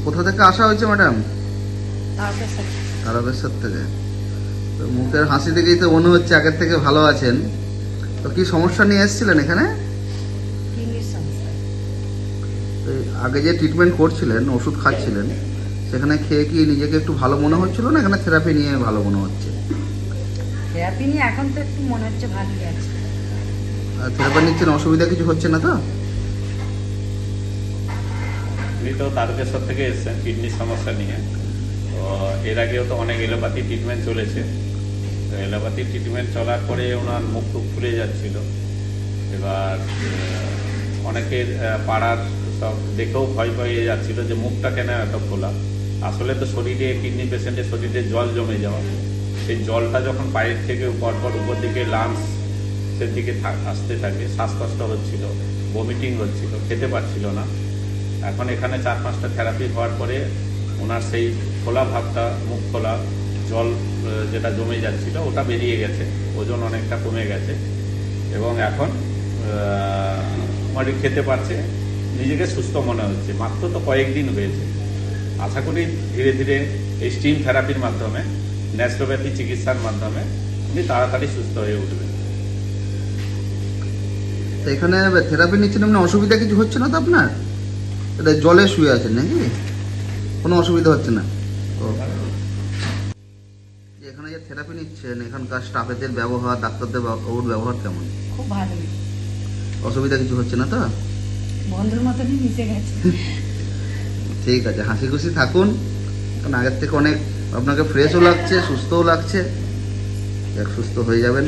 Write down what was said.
কোথা থেকে আসা হয়েছে ম্যাডাম? তারকেশ্বর। তারকেশ্বর থেকে। তো মুখের হাসি দেখেই তো মনে হচ্ছে আগের থেকে ভালো আছেন। তো কি সমস্যা নিয়ে এসেছিলেন এখানে? কিডনির সমস্যা। তো আগে যে ট্রিটমেন্ট করছিলেন, ওষুধ খাচ্ছিলেন, সেখানে খেয়ে কি নিজেকে একটু ভালো মনে হচ্ছিল না এখানে থেরাপি নিয়ে ভালো মনে হচ্ছে? থেরাপি নিয়ে এখন তো একটু মনে হচ্ছে ভালোই আছে। আর থেরাপি নিচ্ছেন, অসুবিধা কিছু হচ্ছে না তো? উনি তো তারকেশ্বর থেকে এসেছেন কিডনির সমস্যা নিয়ে। তো এর আগেও তো অনেক এলোপ্যাথি ট্রিটমেন্ট চলেছে। তো এলোপ্যাথি ট্রিটমেন্ট চলার পরে ওনার মুখ টুক ফুলে যাচ্ছিল। এবার অনেকের পাড়ার সব দেখেও ভয় পেয়ে যাচ্ছিল যে মুখটা কেন এত খোলা। আসলে তো শরীরে কিডনি পেশেন্টের শরীরে জল জমে যাওয়া, সেই জলটা যখন পায়ের থেকে পরপর উপর দিকে লাংসের দিকে আসতে থাকে, শ্বাসকষ্ট হচ্ছিল, বমিটিং হচ্ছিল, খেতে পারছিল না। এখন এখানে 4-5টা থেরাপি হওয়ার পরে ওনার সেই খোলা ভাবটা, মুখ খোলা, জল যেটা জমে যাচ্ছিল ওটা বেরিয়ে গেছে, ওজন অনেকটা কমে গেছে এবং এখন মানে খেতে পারছে, নিজেকে সুস্থ মনে হচ্ছে। মাত্র তো কয়েকদিন হয়েছে। আশা করি ধীরে ধীরে এই স্টিম থেরাপির মাধ্যমে, ন্যাচুরোপ্যাথি চিকিৎসার মাধ্যমে উনি তাড়াতাড়ি সুস্থ হয়ে উঠবেন। তো এখানে থেরাপি নিচ্ছেন, এমনি অসুবিধা কিছু হচ্ছে না তো আপনার? এটা জলে শুয়ে আছেন নাকি? কোনো অসুবিধা হচ্ছে না? ও, এখানে যে থেরাপি নিচ্ছেন, এখানকার স্টাফেদের ব্যবহার, ডাক্তারদের ওর ব্যবহার কেমন? খুব ভালোই, অসুবিধা কিছু হচ্ছে না তো? বন্ধুর মতনই মিশে গেছে। ঠিক আছে, হাসি খুশি থাকুন, কারণ আগের থেকে অনেক আপনাকে ফ্রেশও লাগছে, সুস্থও লাগছে। সুস্থ হয়ে যাবেন।